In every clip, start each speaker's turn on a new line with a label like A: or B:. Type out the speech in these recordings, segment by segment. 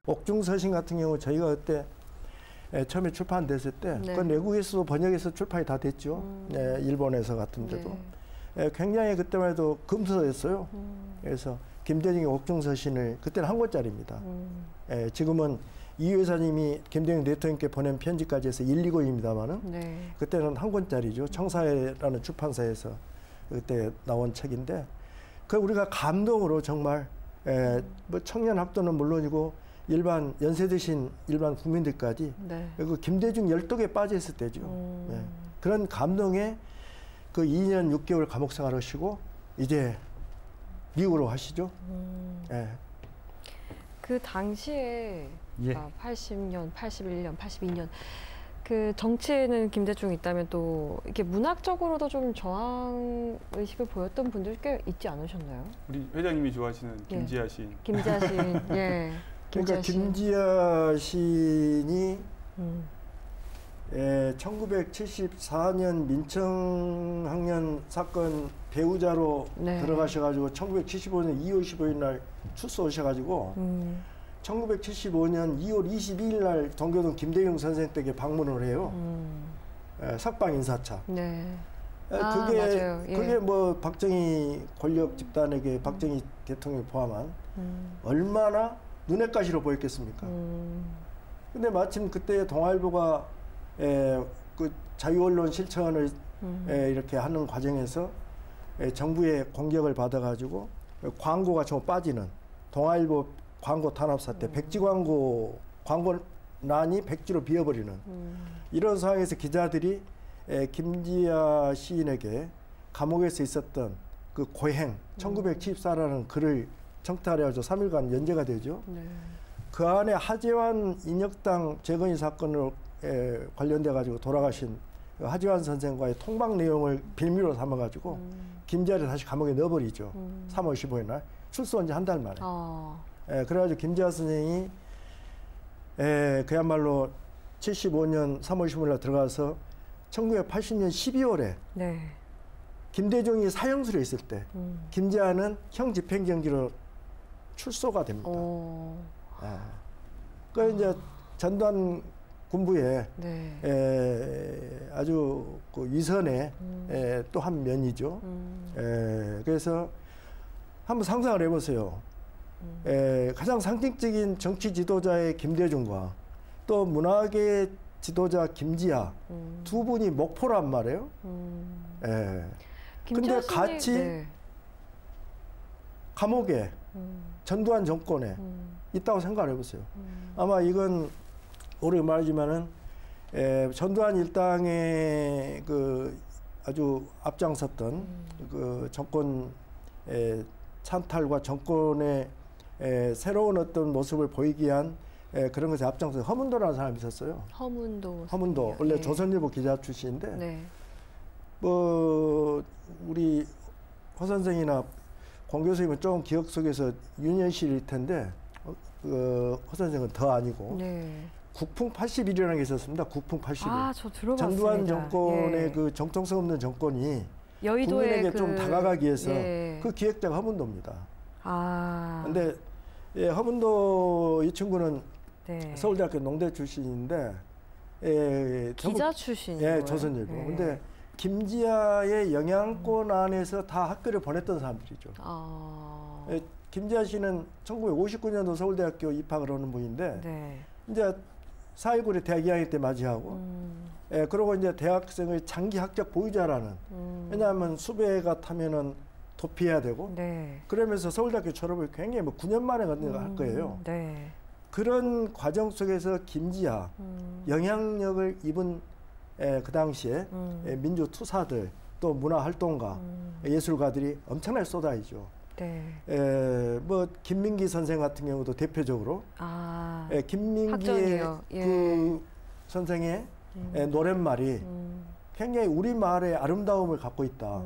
A: 옥중서신 같은 경우 저희가 그때 처음에 출판됐을 때
B: 네.
A: 그건 외국에서도 번역해서 출판이 다 됐죠. 네, 일본에서 같은 데도.
B: 네.
A: 굉장히 그때만 해도 금서였어요. 그래서 김대중의 옥중서신을 그때는 한 권짜리입니다. 지금은 이 회사님이 김대중 대통령께 보낸 편지까지 해서 1, 2권입니다만은
B: 네.
A: 그때는 한 권짜리죠. 청사회라는 출판사에서 그때 나온 책인데 그 우리가 감동으로 정말 뭐 청년 학도는 물론이고 일반 연세 드신 일반 국민들까지
B: 네.
A: 그 김대중 열독에 빠져 있을 때죠. 네. 그런 감동에 그 2년 6개월 감옥 생활하시고 이제 미국으로 가시죠. 네.
B: 그 당시에
A: 예.
B: 80년, 81년, 82년 그 정치에는 김대중이 있다면 또 이렇게 문학적으로도 좀 저항 의식을 보였던 분들 꽤 있지 않으셨나요?
C: 우리 회장님이 좋아하시는 김지아 시인.
B: 김지아 시인. 예.
A: 그러니까 김지아 시인이 1974년 민청학년 사건 배우자로
B: 네.
A: 들어가셔가지고 1975년 2월 15일 날 출소하셔가지고 1975년 2월 22일 날 동교동 김대중 선생 댁에 방문을 해요. 석방 인사차.
B: 네.
A: 그게
B: 맞아요. 예.
A: 그게 뭐 박정희 권력 집단에게 박정희 대통령을 포함한 얼마나 눈엣 가시로 보였겠습니까? 근데 마침 그때 동아일보가 그 자유언론 실천을 이렇게 하는 과정에서 정부의 공격을 받아가지고 광고가 좀 빠지는 동아일보 광고 탄압 사태, 백지 광고란이 백지로 비어버리는 이런 상황에서 기자들이 김지아 시인에게 감옥에서 있었던 그 고행 1974라는 글을 청탁해가지고 3일간 연재가 되죠.
B: 네.
A: 그 안에 하재환 인혁당 재건이 사건으로 관련돼 가지고 돌아가신 하재환 선생과의 통방 내용을 빌미로 삼아가지고 김지아를 다시 감옥에 넣어버리죠. 3월 15일 날 출소한 지 한 달 만에. 그래가지고 김지아 선생이 그야말로 75년 3월 15일 날 들어가서 1980년 12월에
B: 네. 김대중이
A: 사형수로 있을 때 김지아는 형 집행정지로 출소가 됩니다. 그 이제 전두환 군부의
B: 네.
A: 아주 그 위선의 또 한 면이죠. 그래서 한번 상상을 해보세요. 가장 상징적인 정치 지도자의 김대중과 또 문학의 지도자 김지아 두 분이 목포란 말이에요. 근데 같이
B: 네.
A: 감옥에 전두환 정권에 있다고 생각을 해보세요. 아마 이건 오래 말하지만은 전두환 일당의 그 아주 앞장섰던 그 정권 찬탈과 정권의 새로운 어떤 모습을 보이기 위한 그런 것에 앞장서 허문도라는 사람이 있었어요. 허문도 원래
B: 예.
A: 조선일보 기자 출신인데
B: 네.
A: 뭐 우리 허 선생이나 공 교수님은 조금 기억 속에서 유년실일 텐데 허 선생은 더 아니고
B: 네.
A: 국풍 81이라는 게 있었습니다. 국풍 81.
B: 저 들어봤습니다.
A: 전두환 정권의
B: 예.
A: 그 정통성 없는 정권이
B: 여의도에
A: 국민에게 좀 다가가기 위해서
B: 예.
A: 그 기획자가 허문도입니다.
B: 근데
A: 허문도 이 친구는
B: 네.
A: 서울대학교 농대 출신인데
B: 기자 출신이에요.
A: 예, 조선일보. 근데 김지아의 영향권 안에서 다 학교를 보냈던 사람들이죠. 김지아 씨는 1959년도 서울대학교 입학을 하는 분인데
B: 네.
A: 이제 4.19를 대학 2학년 때 맞이하고 그러고 이제 대학생의 장기 학적 보유자라는 왜냐하면 수배가 타면은 도피해야 되고
B: 네.
A: 그러면서 서울대학교 졸업을 굉장히 뭐 9년 만에 할 거예요.
B: 네.
A: 그런 과정 속에서 김지아 영향력을 입은 그 당시에 민주투사들 또 문화활동가 예술가들이 엄청나게 쏟아지죠.
B: 네.
A: 뭐 김민기 선생 같은 경우도 대표적으로 김민기의 그 선생의 노랫말이 굉장히 우리 말의 아름다움을 갖고 있다.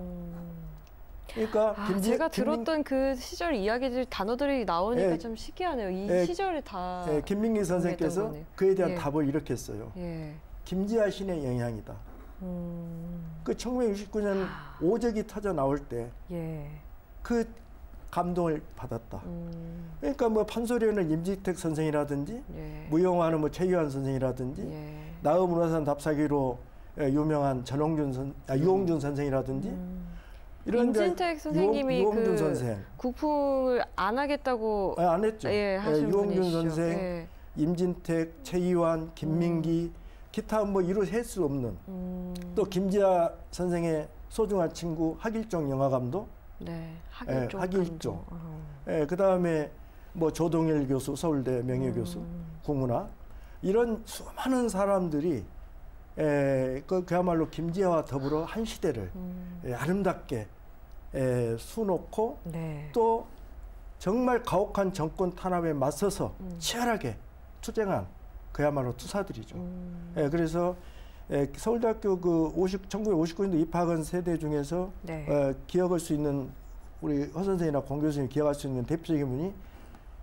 A: 그러니까
B: 제가 들었던 그 시절 이야기들 단어들이 나오니까 좀 신기하네요. 이 시절에 다
A: 김민기 선생께서 그에 대한 답을 이렇게 했어요. 김지아 신의 영향이다. 그 1969년 오적이 터져 나올 때 그 감동을 받았다. 그러니까 뭐 판소리는 임지택 선생이라든지
B: 예.
A: 무용화는 뭐 최유한 선생이라든지
B: 예.
A: 나음문화산 답사기로 유명한 유홍준 선생이라든지 이런
B: 임진택 선생님이
A: 유홍준
B: 그
A: 선생
B: 국풍을 안 하겠다고
A: 안 했죠.
B: 예, 하신
A: 유홍준
B: 분이시죠.
A: 선생,
B: 예.
A: 임진택, 최이완, 김민기 기타 뭐 이루 셀 수 없는 또 김지아 선생의 소중한 친구 하길종 영화감독,
B: 네,
A: 하길종. 그 다음에 뭐 조동일 교수, 서울대 명예교수, 국문화 이런 수많은 사람들이 그야말로 김지아와 더불어 한 시대를 아름답게 수놓고
B: 네.
A: 또 정말 가혹한 정권 탄압에 맞서서 치열하게 투쟁한 그야말로 투사들이죠. 그래서 서울대학교 그 1959년도 입학한 세대 중에서
B: 네.
A: 기억할 수 있는 우리 허 선생이나 공 교수님 기억할 수 있는 대표적인 분이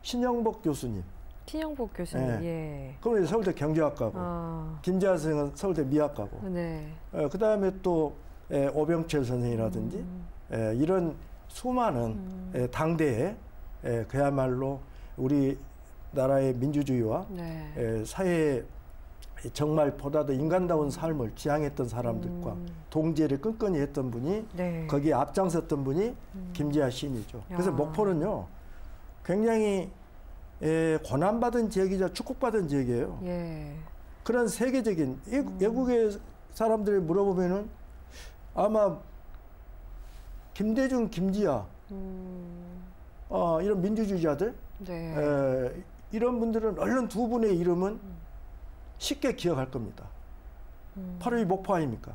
A: 신영복 교수님.
B: 신영복 교수님. 예.
A: 그럼 서울대 경제학과고 김지아 선생은 서울대 미학과고.
B: 네.
A: 그 다음에 또 오병철 선생이라든지 이런 수많은 당대에 그야말로 우리 나라의 민주주의와
B: 네.
A: 사회에 정말 보다 더 인간다운 삶을 지향했던 사람들과 동지를 끈끈이 했던 분이
B: 네.
A: 거기에 앞장섰던 분이 김지아 시인이죠. 그래서 목포는요 굉장히 고난받은 지역이자 축복받은 지역이에요.
B: 예.
A: 그런 세계적인 외국의 사람들이 물어보면은 아마 김대중, 김지아 이런 민주주의자들
B: 네.
A: 이런 분들은 얼른 두 분의 이름은 쉽게 기억할 겁니다. 바로 이 목포 아닙니까?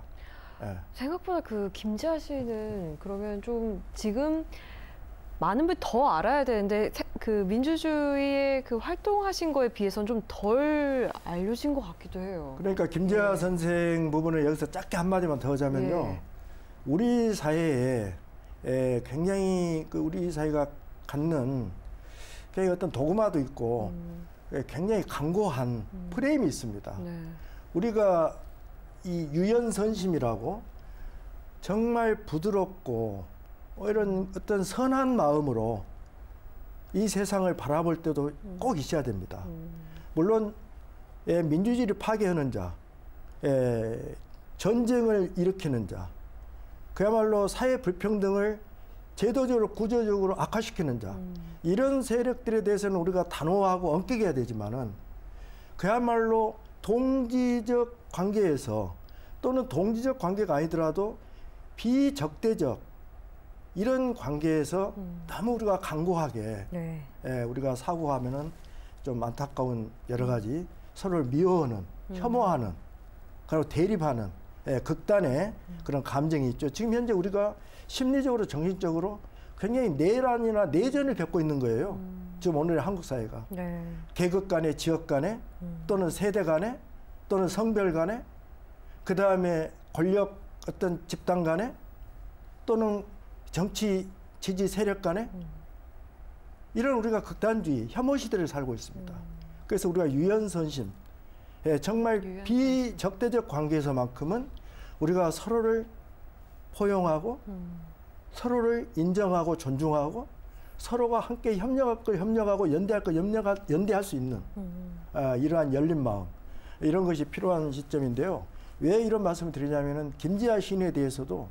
B: 생각보다 그 김지아 씨는 그러면 좀 지금 많은 분이 더 알아야 되는데 그 민주주의의 그 활동하신 거에 비해서는 좀 덜 알려진 것 같기도 해요.
A: 그러니까 김지아 선생 부분을 여기서 짧게 한마디만 더 하자면요. 우리 사회에 굉장히 그 우리 사회가 갖는 굉장히 어떤 도구마도 있고 굉장히 강고한 프레임이 있습니다.
B: 네.
A: 우리가 이 유연선심이라고 정말 부드럽고 이런 어떤 선한 마음으로 이 세상을 바라볼 때도 꼭 있어야 됩니다. 물론 민주주의를 파괴하는 자, 전쟁을 일으키는 자, 그야말로 사회 불평등을 제도적으로 구조적으로 악화시키는 자 이런 세력들에 대해서는 우리가 단호하고 엄격해야 되지만은 그야말로 동지적 관계에서 또는 동지적 관계가 아니더라도 비적대적 이런 관계에서 너무 우리가 강고하게
B: 네.
A: 우리가 사고하면은 좀 안타까운 여러 가지 서로를 미워하는 혐오하는 그리고 대립하는 극단의 그런 감정이 있죠. 지금 현재 우리가 심리적으로 정신적으로 굉장히 내란이나 내전을 겪고 있는 거예요. 지금 오늘의 한국 사회가.
B: 네.
A: 계급 간에 지역 간에 또는 세대 간에 또는 성별 간에 그다음에 권력 어떤 집단 간에 또는 정치 지지 세력 간에 이런 우리가 극단주의 혐오 시대를 살고 있습니다. 그래서 우리가 유연선심 정말 비적대적 관계에서만큼은 우리가 서로를 포용하고 서로를 인정하고 존중하고 서로가 함께 협력할 걸 협력하고 연대할 걸 연대할 수 있는 이러한 열린 마음 이런 것이 필요한 시점인데요. 왜 이런 말씀을 드리냐면은 김지아 시인에 대해서도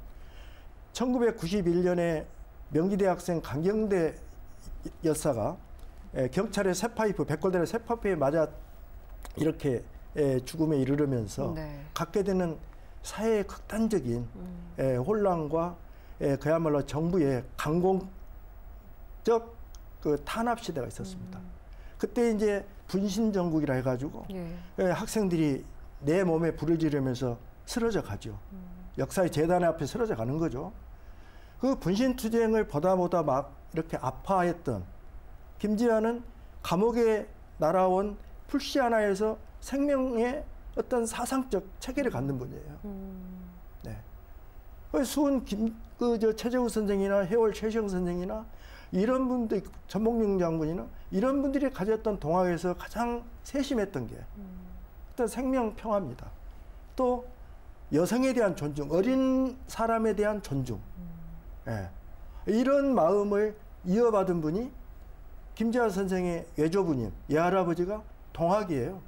A: 1991년에 명지대학생 강경대 여사가 경찰의 쇠파이프 백골단의 쇠파이프에 맞아 이렇게 죽음에 이르르면서 갖게 되는 사회의 극단적인 혼란과 그야말로 정부의 강공적 그 탄압 시대가 있었습니다. 그때 이제 분신정국이라 해가지고 학생들이 내 몸에 불을 지르면서 쓰러져 가죠. 역사의 재단 앞에 쓰러져 가는 거죠. 그 분신투쟁을 보다 막 이렇게 아파했던 김지아는 감옥에 날아온 풀씨 하나에서 생명의 어떤 사상적 체계를 갖는 분이에요. 네. 수은 최재우 선생이나 해월 최시영 선생이나 이런 분들, 전복용 장군이나 이런 분들이 가졌던 동학에서 가장 세심했던 게 어떤 생명 평화입니다. 또 여성에 대한 존중, 어린 사람에 대한 존중. 예. 이런 마음을 이어받은 분이 김재하 선생의 외조부님, 외할아버지가 동학이에요.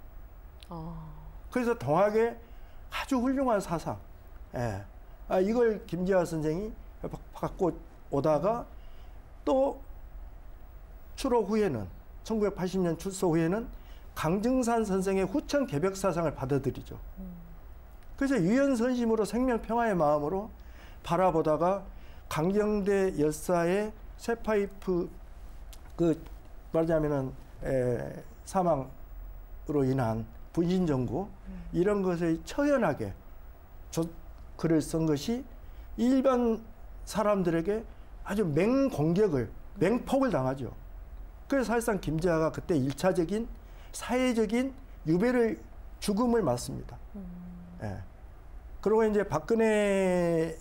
A: 그래서 동학의 아주 훌륭한 사상, 예. 이걸 김재하 선생이 갖고 오다가 또 출호 후에는 1980년 출소 후에는 강증산 선생의 후천 개벽 사상을 받아들이죠. 그래서 유연선심으로 생명평화의 마음으로 바라보다가 강경대 열사의 쇠파이프 말하자면은 사망으로 인한 분신정구 이런 것에 처연하게 글을 쓴 것이 일반 사람들에게 아주 맹공격을 맹폭을 당하죠. 그래서 사실상 김재하가 그때 1차적인 사회적인 죽음을 맞습니다. 예. 그리고 이제 박근혜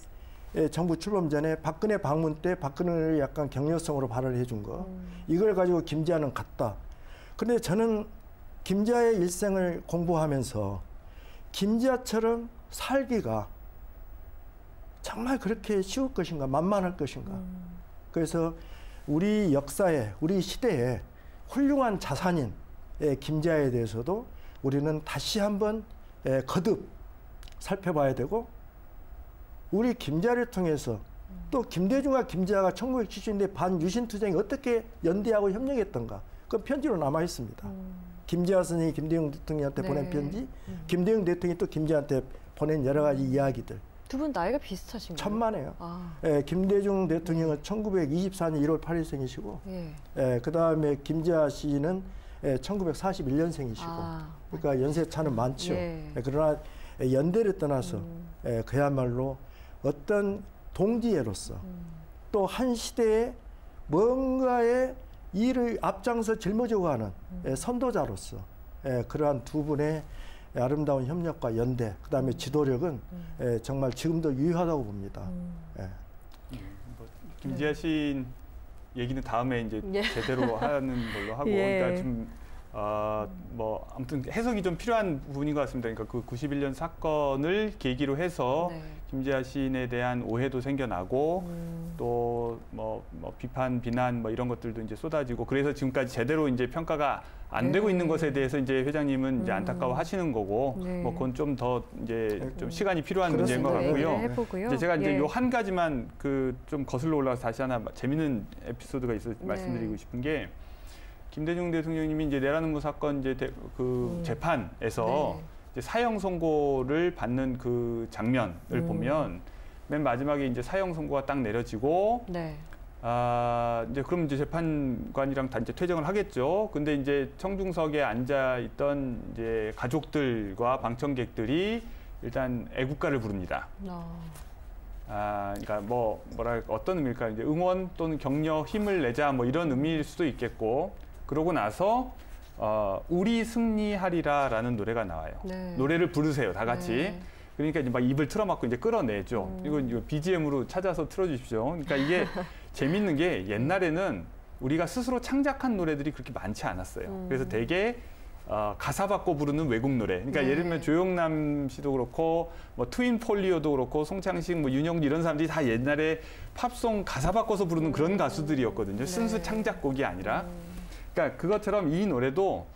A: 정부 출범 전에 박근혜 방문 때 박근혜를 약간 격려성으로 발언을 해준 거. 이걸 가지고 김재하는 갔다. 그런데 저는 김재하의 일생을 공부하면서 김재하처럼 살기가 정말 그렇게 쉬울 것인가, 만만할 것인가. 그래서 우리 역사에, 우리 시대에 훌륭한 자산인 김재하에 대해서도 우리는 다시 한번 거듭 살펴봐야 되고, 우리 김재하를 통해서 또 김대중과 김재하가 1970년대 반유신투쟁에 어떻게 연대하고 협력했던가, 그건 편지로 남아 있습니다. 김재하 선생이 김대중 대통령한테 보낸 편지, 김대중 대통령이 또 김재하한테 보낸 여러 가지 이야기들.
B: 두 분 나이가 비슷하신가요?
A: 천만에요. 예, 김대중 대통령은 1924년 1월 8일생이시고, 그 다음에 김재하 씨는 1941년생이시고, 그러니까 연세 차는 많죠. 그러나 연대를 떠나서 그야말로 어떤 동지애로서 또 한 시대에 뭔가의 일을 앞장서 짊어져가는 선도자로서 그러한 두 분의 아름다운 협력과 연대, 그 다음에 지도력은 정말 지금도 유효하다고 봅니다.
C: 뭐 김재하 씨 얘기는 다음에 이제 제대로 하는 걸로 하고, 그러니까 지금 뭐 아무튼 해석이 좀 필요한 부분인 것 같습니다. 그러니까 그 91년 사건을 계기로 해서 김재하 시인에 대한 오해도 생겨나고 또 뭐 비판, 비난 뭐 이런 것들도 이제 쏟아지고, 그래서 지금까지 제대로 이제 평가가 안 되고 있는 것에 대해서 이제 회장님은 이제 안타까워하시는 거고, 뭐 그건 좀 더 이제 좀 시간이 필요한 문제인 것 같고요. 이제 제가 이제 요 한 가지만 그 좀 거슬러 올라가서 다시 하나 재미있는 에피소드가 있어 말씀드리고 싶은 게, 김대중 대통령님이 이제 내란음모 사건 이제 재판에서 이제 사형 선고를 받는 그 장면을 보면 맨 마지막에 이제 사형 선고가 딱 내려지고, 이제 그럼 이제 재판관이랑 다 이제 퇴정을 하겠죠. 근데 이제 청중석에 앉아 있던 이제 가족들과 방청객들이 일단 애국가를 부릅니다. 그러니까 뭐랄까 어떤 의미일까, 이제 응원 또는 격려, 힘을 내자 뭐 이런 의미일 수도 있겠고. 그러고 나서 우리 승리하리라라는 노래가 나와요. 노래를 부르세요, 다 같이. 그러니까 이제 막 입을 틀어막고 이제 끌어내죠. 이거 BGM으로 찾아서 틀어주십시오. 그러니까 이게 재밌는 게, 옛날에는 우리가 스스로 창작한 노래들이 그렇게 많지 않았어요. 그래서 되게 가사 바꿔 부르는 외국 노래. 그러니까 예를 들면 조영남 씨도 그렇고, 뭐 트윈 폴리오도 그렇고, 송창식, 뭐 윤영주 이런 사람들이 다 옛날에 팝송 가사 바꿔서 부르는 그런 가수들이었거든요. 순수 창작곡이 아니라. 그러니까 그것처럼 이 노래도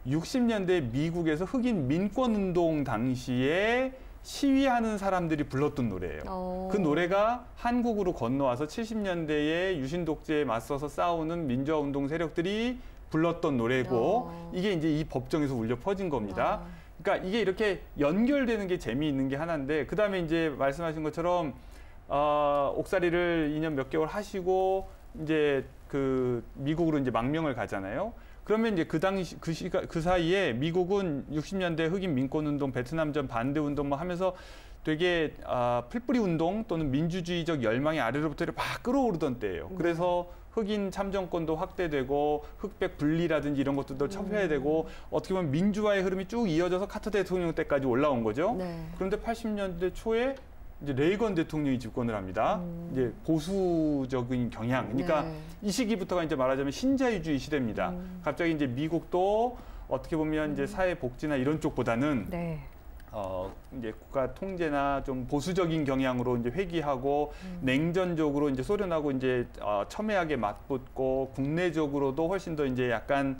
C: 60년대 미국에서 흑인 민권운동 당시에 시위하는 사람들이 불렀던 노래예요. 그 노래가 한국으로 건너와서 70년대에 유신 독재에 맞서서 싸우는 민주화운동 세력들이 불렀던 노래고, 이게 이제 이 법정에서 울려 퍼진 겁니다. 그러니까 이게 이렇게 연결되는 게 재미있는 게 하나인데, 그 다음에 이제 말씀하신 것처럼 옥살이를 2년 몇 개월 하시고 이제 그 미국으로 이제 망명을 가잖아요. 그러면 이제 그 사이에 미국은 60년대 흑인 민권운동, 베트남전 반대운동 뭐 하면서 되게 풀뿌리 운동 또는 민주주의적 열망의 아래로부터 막 끌어오르던 때예요. 그래서 흑인 참정권도 확대되고 흑백 분리라든지 이런 것들도 첩회되고 어떻게 보면 민주화의 흐름이 쭉 이어져서 카터 대통령 때까지 올라온 거죠. 그런데 80년대 초에 이제 레이건 대통령이 집권을 합니다. 이제 보수적인 경향. 그러니까 이 시기부터가 이제 말하자면 신자유주의 시대입니다. 갑자기 이제 미국도 어떻게 보면 이제 사회 복지나 이런 쪽보다는 이제 국가 통제나 좀 보수적인 경향으로 이제 회귀하고 냉전적으로 이제 소련하고 이제 첨예하게 맞붙고 국내적으로도 훨씬 더 이제 약간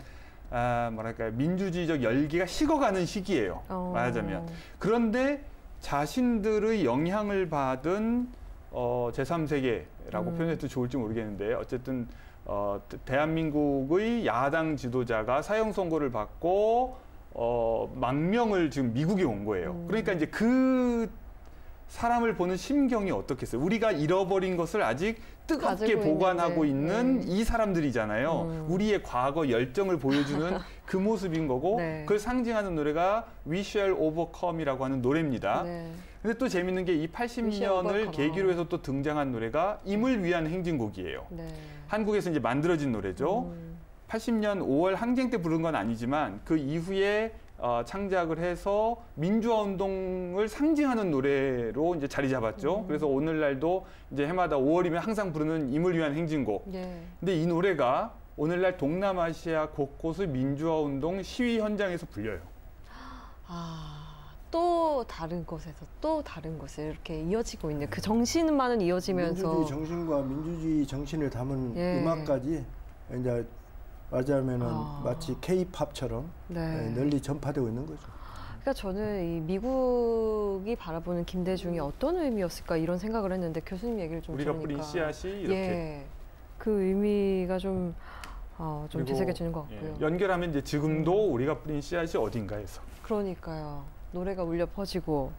C: 뭐랄까요, 민주주의적 열기가 식어가는 시기예요. 말하자면. 그런데 자신들의 영향을 받은 제3세계라고 표현해도 좋을지 모르겠는데 어쨌든 대한민국의 야당 지도자가 사형 선고를 받고 망명을 지금 미국에 온 거예요. 그러니까 이제 그 사람을 보는 심경이 어떻겠어요? 우리가 잃어버린 것을 아직 뜨겁게 보관하고 있는 이 사람들이잖아요. 우리의 과거 열정을 보여주는 그 모습인 거고 그걸 상징하는 노래가 We Shall Overcome이라고 하는 노래입니다. 근데 또 재밌는 게 이 80년을 계기로 해서 또 등장한 노래가 임을 위한 행진곡이에요. 한국에서 이제 만들어진 노래죠. 80년 5월 항쟁 때 부른 건 아니지만 그 이후에 창작을 해서 민주화 운동을 상징하는 노래로 이제 자리 잡았죠. 그래서 오늘날도 이제 해마다 5월이면 항상 부르는 임을 위한 행진곡. 근데 이 노래가 오늘날 동남아시아 곳곳의 민주화 운동 시위 현장에서 불려요.
B: 또 다른 곳에서 또 다른 곳에 이렇게 이어지고 있는 그 정신만은 이어지면서
A: 민주주의 정신과 민주주의 정신을 담은 음악까지 이제 말하자면은 마치 K-팝처럼 널리 전파되고 있는 거죠.
B: 그러니까 저는 이 미국이 바라보는 김대중이 어떤 의미였을까 이런 생각을 했는데 교수님 얘기를 좀
C: 우리가
B: 들으니까
C: 뿌린 씨앗이 이렇게
B: 그 의미가 좀 되새겨지는 것 같고요.
C: 연결하면 이제 지금도 우리가 뿌린 씨앗이 어딘가에서.
B: 그러니까요. 노래가 울려 퍼지고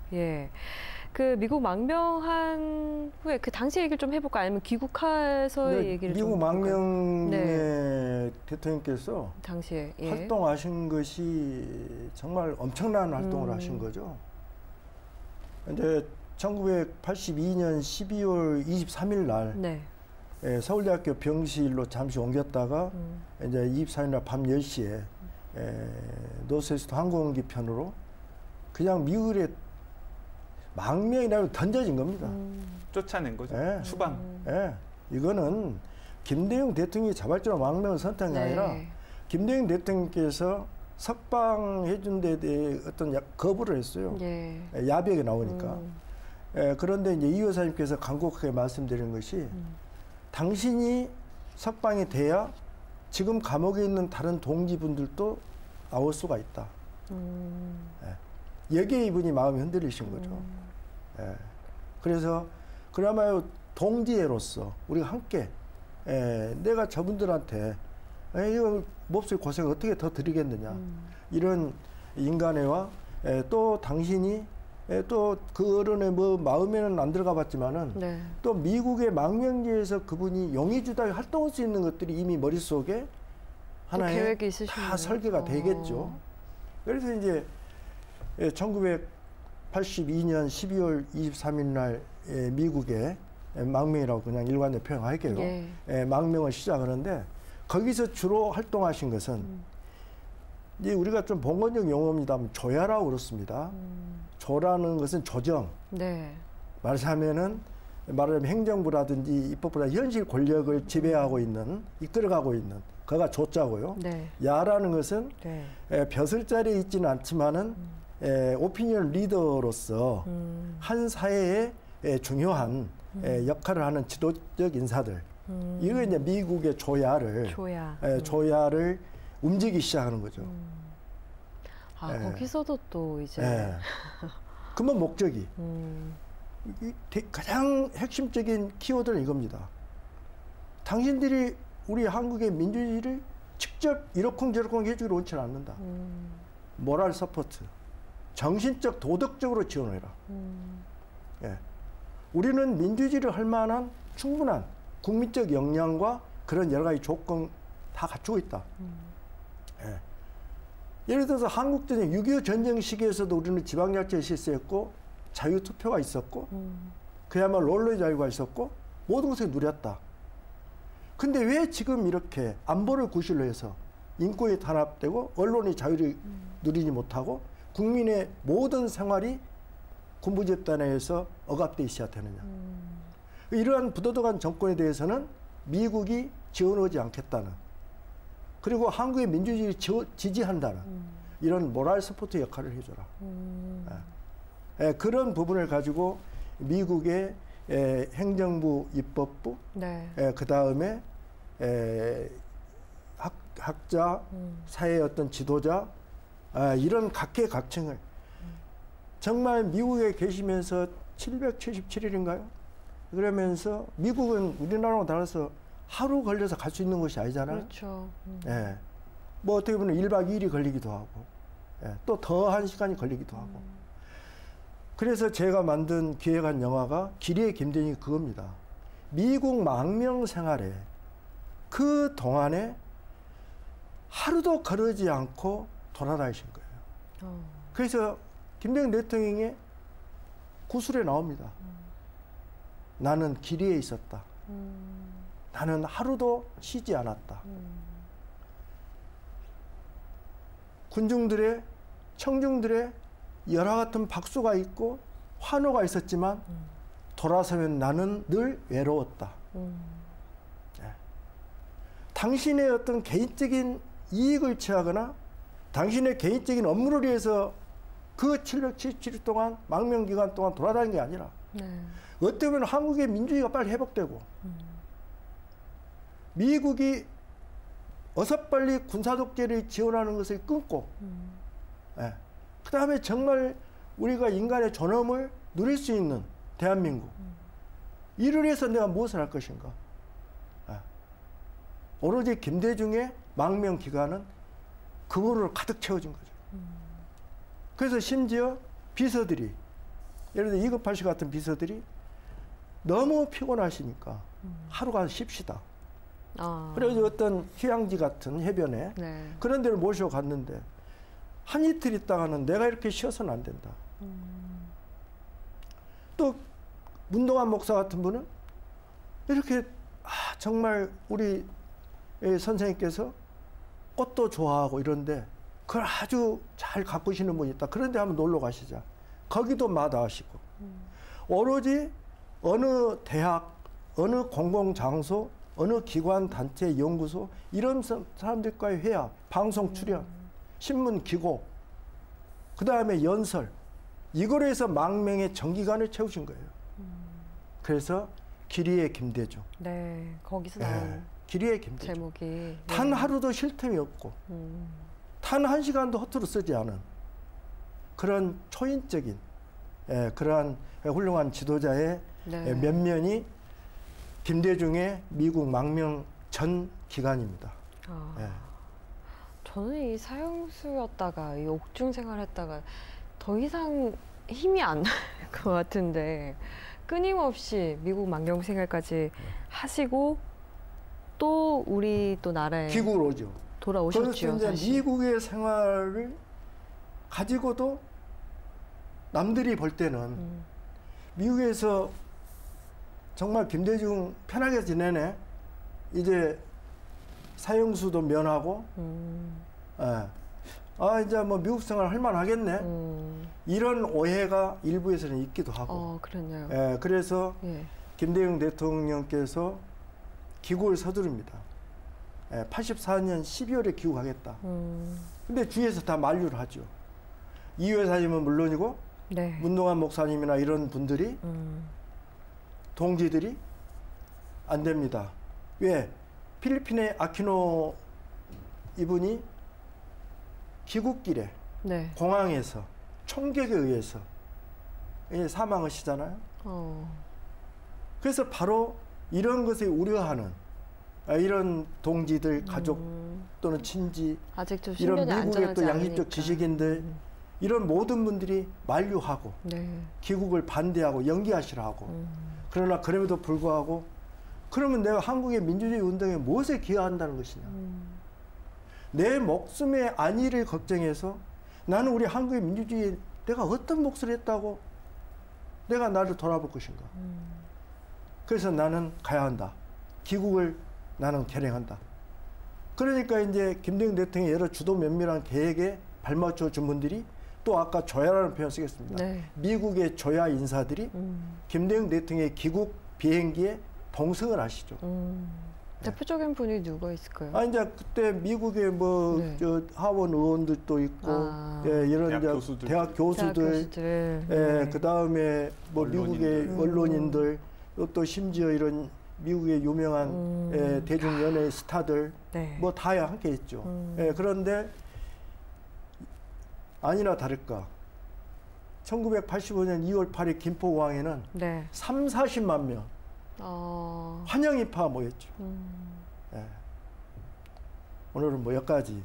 B: 그 미국 망명한 후에 그 당시 얘기를 좀 해볼까? 아니면 귀국해서의 얘기를 좀
A: 미국 망명의 대통령께서
B: 당시에
A: 활동하신 것이 정말 엄청난 활동을 하신 거죠. 이제 1982년 12월 23일 날 서울대학교 병실로 잠시 옮겼다가 이제 24일 날 밤 10시에 노스웨스트 항공기 편으로 그냥 미국에 망명이라고 던져진 겁니다.
C: 쫓아낸 거죠. 추방.
A: 이거는 김대중 대통령이 자발적으로 망명을 선택한 게 아니라 김대중 대통령께서 석방해준 데 대해 어떤 거부를 했어요. 야비하게 나오니까. 그런데 이제 이 여사님께서 간곡하게 말씀드린 것이 당신이 석방이 돼야 지금 감옥에 있는 다른 동지분들도 나올 수가 있다. 여기에 이분이 마음이 흔들리신 거죠. 그래서 그나마요 동지애로서 우리가 함께 내가 저분들한테 이거 몹쓸 고생을 어떻게 더 드리겠느냐 이런 인간애와 또 당신이 또 그 어른의 뭐 마음에는 안 들어가 봤지만은 또 미국의 망명지에서 그분이 용의주다에 활동할 수 있는 것들이 이미 머릿속에 하나의
B: 계획이
A: 다 설계가 되겠죠. 그래서 이제 1982년 12월 23일 날 미국의 망명이라고 그냥 일관되게 표현할게요. 망명을 시작하는데 거기서 주로 활동하신 것은 이제 우리가 좀 본건적 용어입니다만 조야라고 그렇습니다. 조라는 것은 조정. 말하자면 행정부라든지 입법부라 현실 권력을 지배하고 있는, 이끌어가고 있는 그가 조자고요. 야라는 것은 벼슬 자리에 있지는 않지만은 오피니언 리더로서 한 사회에 중요한 역할을 하는 지도적 인사들. 이거 이제 미국의 조야를 움직이기 시작하는 거죠.
B: 거기서도 또 이제
A: 그러면 목적이 가장 핵심적인 키워드는 이겁니다. 당신들이 우리 한국의 민주주의를 직접 이러쿵저러쿵 해주기를 원치는 않는다. 모랄 서포트, 정신적 도덕적으로 지원해라. 우리는 민주주의를 할 만한 충분한 국민적 역량과 그런 여러 가지 조건 다 갖추고 있다. 예를 들어서 한국전쟁 6.25 전쟁 시기에서도 우리는 지방자치를 실시했고 자유투표가 있었고 그야말로 언론의 자유가 있었고 모든 것을 누렸다. 근데 왜 지금 이렇게 안보를 구실로 해서 인권이 탄압되고 언론의 자유를 누리지 못하고 국민의 모든 생활이 군부 집단에 의해서 억압되기 시작하느냐. 이러한 부도덕한 정권에 대해서는 미국이 지원하지 않겠다는, 그리고 한국의 민주주의를 지지한다는 이런 모랄 서포트 역할을 해줘라. 그런 부분을 가지고 미국의 행정부, 입법부,
B: 네.
A: 그 다음에 학자, 사회의 어떤 지도자, 이런 각계각층을 정말 미국에 계시면서 777일인가요? 그러면서 미국은 우리나라랑 달라서 하루 걸려서 갈 수 있는 곳이 아니잖아요.
B: 그렇죠.
A: 예. 뭐 어떻게 보면 1박 2일이 걸리기도 하고, 또 더 한 시간이 걸리기도 하고. 그래서 제가 만든 기획한 영화가 길이의 김대중이 그겁니다. 미국 망명 생활에 그 동안에 하루도 거르지 않고 돌아다니신 거예요. 그래서 김대중 대통령의 구술에 나옵니다. 나는 길이에 있었다. 나는 하루도 쉬지 않았다. 군중들의, 청중들의 열화 같은 박수가 있고 환호가 있었지만 돌아서면 나는 늘 외로웠다. 당신의 어떤 개인적인 이익을 취하거나 당신의 개인적인 업무를 위해서 그 777일 동안 망명기간 동안 돌아다닌 게 아니라 어떻게 보면 한국의 민주주의가 빨리 회복되고 미국이 어서 빨리 군사독재를 지원하는 것을 끊고 그 다음에 정말 우리가 인간의 존엄을 누릴 수 있는 대한민국 이를 위해서 내가 무엇을 할 것인가. 오로지 김대중의 망명 기간은 그거를 가득 채워진 거죠. 그래서 심지어 비서들이 예를 들어 이급할 씨 같은 비서들이 너무 피곤하시니까 하루 가서 쉽시다. 그래서 어떤 휴양지 같은 해변에 그런 데를 모시고 갔는데 한 이틀 있다가는 내가 이렇게 쉬어서는 안 된다. 또 문동환 목사 같은 분은 이렇게 정말 우리 선생님께서 꽃도 좋아하고 이런데 그걸 아주 잘 가꾸시는 분이 있다. 그런데 한번 놀러 가시자. 거기도 마다하시고 오로지 어느 대학, 어느 공공장소, 어느 기관, 단체, 연구소 이런 사람들과의 회합, 방송 출연, 신문 기고, 그 다음에 연설 이거로 해서 망명의 정기간을 채우신 거예요. 그래서 길이의 김대중.
B: 네, 거기서 나온
A: 길이의 김대중.
B: 제목이
A: 단 하루도 쉴 틈이 없고 단 한 시간도 허투루 쓰지 않은 그런 초인적인 그러한 훌륭한 지도자의 면면이 김대중의 미국 망명 전 기간입니다.
B: 저는 이 사형수였다가 이 옥중 생활했다가 더 이상 힘이 안 날 것 같은데 끊임없이 미국 망명 생활까지 하시고 또 우리 또 나라에
A: 귀국을 오죠.
B: 돌아오셨죠.
A: 그래서 이제 미국의 생활을 가지고도 남들이 볼 때는 미국에서 정말 김대중 편하게 지내네. 이제 사형수도 면하고, 이제 뭐 미국 생활 할 만하겠네. 이런 오해가 일부에서는 있기도 하고.
B: 그렇네요.
A: 그래서 김대중 대통령께서 귀국을 서두릅니다. 84년 12월에 귀국하겠다. 근데 주위에서 다 만류를 하죠. 이 여사님은 물론이고, 문동환 목사님이나 이런 분들이 동지들이 안 됩니다. 왜? 필리핀의 아키노 이분이 귀국길에 공항에서 총격에 의해서 사망하시잖아요. 그래서 바로 이런 것에 우려하는 이런 동지들 가족 또는 친지
B: 아직도
A: 이런 미국의 또 양심적 지식인들 이런 모든 분들이 만류하고 귀국을 반대하고 연기하시라고 그러나 그럼에도 불구하고 그러면 내가 한국의 민주주의 운동에 무엇에 기여한다는 것이냐. 내 목숨의 안위를 걱정해서 나는 우리 한국의 민주주의에 내가 어떤 몫을 했다고 내가 나를 돌아볼 것인가. 그래서 나는 가야 한다. 귀국을 나는 결행한다. 그러니까 이제 김대중 대통령의 여러 주도 면밀한 계획에 발맞춰 준 분들이 또 아까 조야라는 표현 쓰겠습니다. 미국의 조야 인사들이 김대중 대통령의 귀국 비행기에 동승을 하시죠.
B: 대표적인 분이 누가 있을까요?
A: 이제 그때 미국의 뭐 저 하원 의원들도 있고, 이런 대학 교수들, 그 다음에 뭐 미국의 언론인들, 또 심지어 이런 미국의 유명한 대중 연예 스타들, 뭐 다 함께 했죠. 그런데 아니나 다를까. 1985년 2월 8일 김포공항에는 40만 명 환영 인파가 모였죠. 오늘은 뭐 여기까지.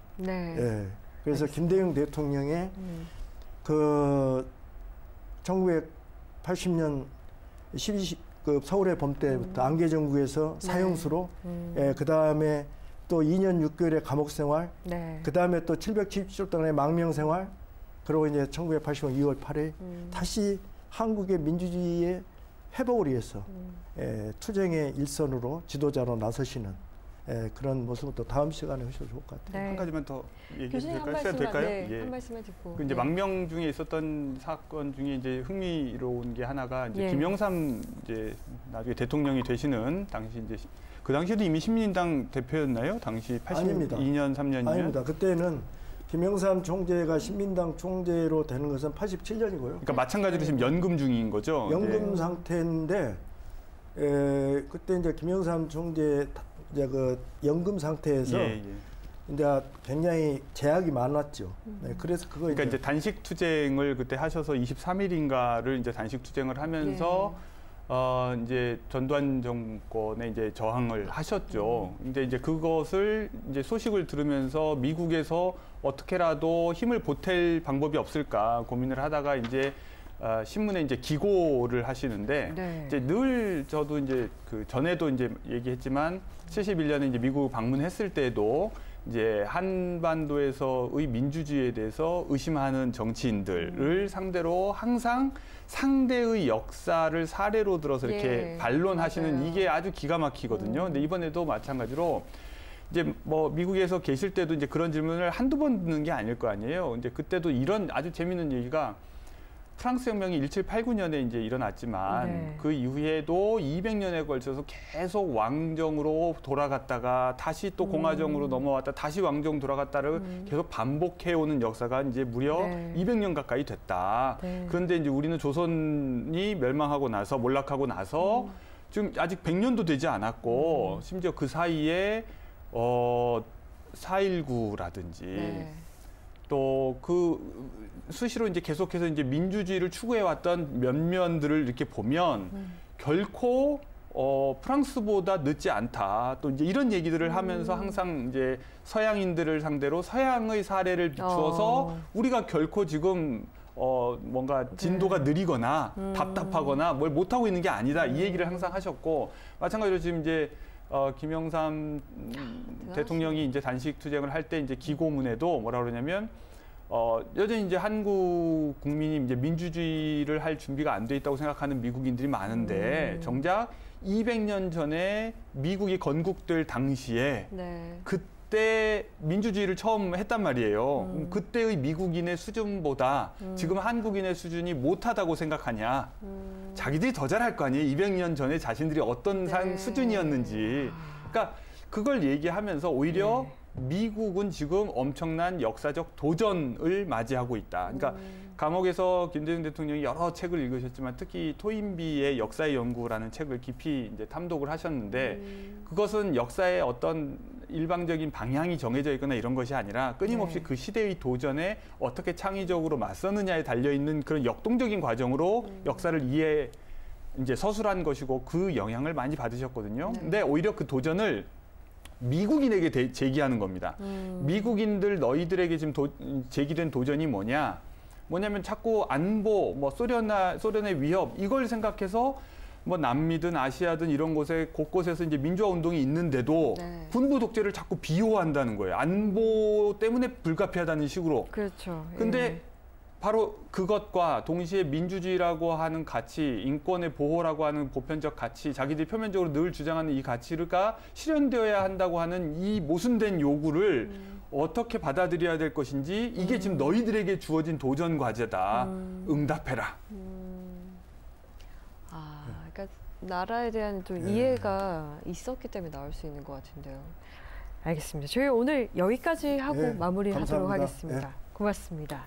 A: 그래서 김대중 대통령의 그 1980년 12그 서울의 봄 때부터 안개정국에서 사형수로, 그 다음에 또 2년 6개월의 감옥 생활, 그 다음에 또 777일 동안의 망명 생활, 그리고 이제 1985년 2월 8일 다시 한국의 민주주의의 회복을 위해서 투쟁의 일선으로 지도자로 나서시는 그런 모습을 또 다음 시간에 하셔도 좋을 것 같아요.
C: 한 가지만 더 얘기해 될까요?
B: 한 말씀만 듣고.
C: 그 이제 망명 중에 있었던 사건 중에 이제 흥미로운 게 하나가 이제 김영삼 이제 나중에 대통령이 되시는 당시 이제 그 당시에도 이미 신민당 대표였나요? 당시 82년 3년이면
A: 아닙니다. 그때는 김영삼 총재가 신민당 총재로 되는 것은 87년이고요.
C: 그러니까 마찬가지로 지금 연금 중인 거죠.
A: 연금 상태인데 그때 이제 김영삼 총재 이제 그 연금 상태에서 이제 굉장히 제약이 많았죠. 그래서
C: 그러니까 이제 단식 투쟁을 그때 하셔서 23일인가를 이제 단식 투쟁을 하면서 이제 전두환 정권에 이제 저항을 하셨죠. 근데 이제 그것을 이제 소식을 들으면서 미국에서 어떻게라도 힘을 보탤 방법이 없을까 고민을 하다가 이제 신문에 이제 기고를 하시는데 이제 늘 저도 이제 그 전에도 이제 얘기했지만 71년에 이제 미국 방문했을 때도 이제 한반도에서의 민주주의에 대해서 의심하는 정치인들을 상대로 항상 상대의 역사를 사례로 들어서 이렇게 반론하시는 이게 아주 기가 막히거든요. 근데 이번에도 마찬가지로 이제 뭐 미국에서 계실 때도 이제 그런 질문을 한두 번 듣는 게 아닐 거 아니에요. 이제 그때도 이런 아주 재밌는 얘기가 프랑스 혁명이 1789년에 이제 일어났지만 그 이후에도 200년에 걸쳐서 계속 왕정으로 돌아갔다가 다시 또 공화정으로 넘어왔다 다시 왕정 돌아갔다를 계속 반복해오는 역사가 이제 무려 200년 가까이 됐다. 그런데 이제 우리는 조선이 멸망하고 나서 몰락하고 나서 지금 아직 100년도 되지 않았고 심지어 그 사이에 4.19라든지 또 그 수시로 이제 계속해서 이제 민주주의를 추구해왔던 면면들을 이렇게 보면 결코 프랑스보다 늦지 않다. 또 이제 이런 얘기들을 하면서 항상 이제 서양인들을 상대로 서양의 사례를 비추어서 우리가 결코 지금 뭔가 진도가 느리거나 답답하거나 뭘 못하고 있는 게 아니다. 이 얘기를 항상 하셨고 마찬가지로 지금 이제 김영삼 대통령이 이제 단식 투쟁을 할 때 이제 기고문에도 뭐라 그러냐면 여전히 이제 한국 국민이 이제 민주주의를 할 준비가 안 돼 있다고 생각하는 미국인들이 많은데 정작 200년 전에 미국이 건국될 당시에 그때 민주주의를 처음 했단 말이에요. 그때의 미국인의 수준보다 지금 한국인의 수준이 못하다고 생각하냐. 자기들이 더 잘할 거 아니에요. 200년 전에 자신들이 어떤 수준이었는지. 그러니까 그걸 얘기하면서 오히려 미국은 지금 엄청난 역사적 도전을 맞이하고 있다. 그러니까 감옥에서 김대중 대통령이 여러 책을 읽으셨지만 특히 토인비의 역사의 연구라는 책을 깊이 이제 탐독을 하셨는데 그것은 역사의 어떤 일방적인 방향이 정해져 있거나 이런 것이 아니라 끊임없이 그 시대의 도전에 어떻게 창의적으로 맞서느냐에 달려 있는 그런 역동적인 과정으로 역사를 이제 서술한 것이고 그 영향을 많이 받으셨거든요. 근데 오히려 그 도전을 미국인에게 제기하는 겁니다. 미국인들 너희들에게 지금 제기된 도전이 뭐냐면 자꾸 안보, 뭐 소련의 위협 이걸 생각해서 뭐 남미든 아시아든 이런 곳에 곳곳에서 이제 민주화 운동이 있는데도 군부 독재를 자꾸 비호한다는 거예요. 안보 때문에 불가피하다는 식으로.
B: 그렇죠.
C: 근데 바로 그것과 동시에 민주주의라고 하는 가치, 인권의 보호라고 하는 보편적 가치, 자기들이 표면적으로 늘 주장하는 이 가치가 실현되어야 한다고 하는 이 모순된 요구를 어떻게 받아들여야 될 것인지 이게 지금 너희들에게 주어진 도전 과제다. 응답해라.
B: 그러니까 나라에 대한 또
A: 예.
B: 이해가 있었기 때문에 나올 수 있는 것 같은데요. 알겠습니다. 저희 오늘 여기까지 하고
A: 예,
B: 마무리하도록
A: 감사합니다.
B: 하겠습니다.
A: 예.
B: 고맙습니다.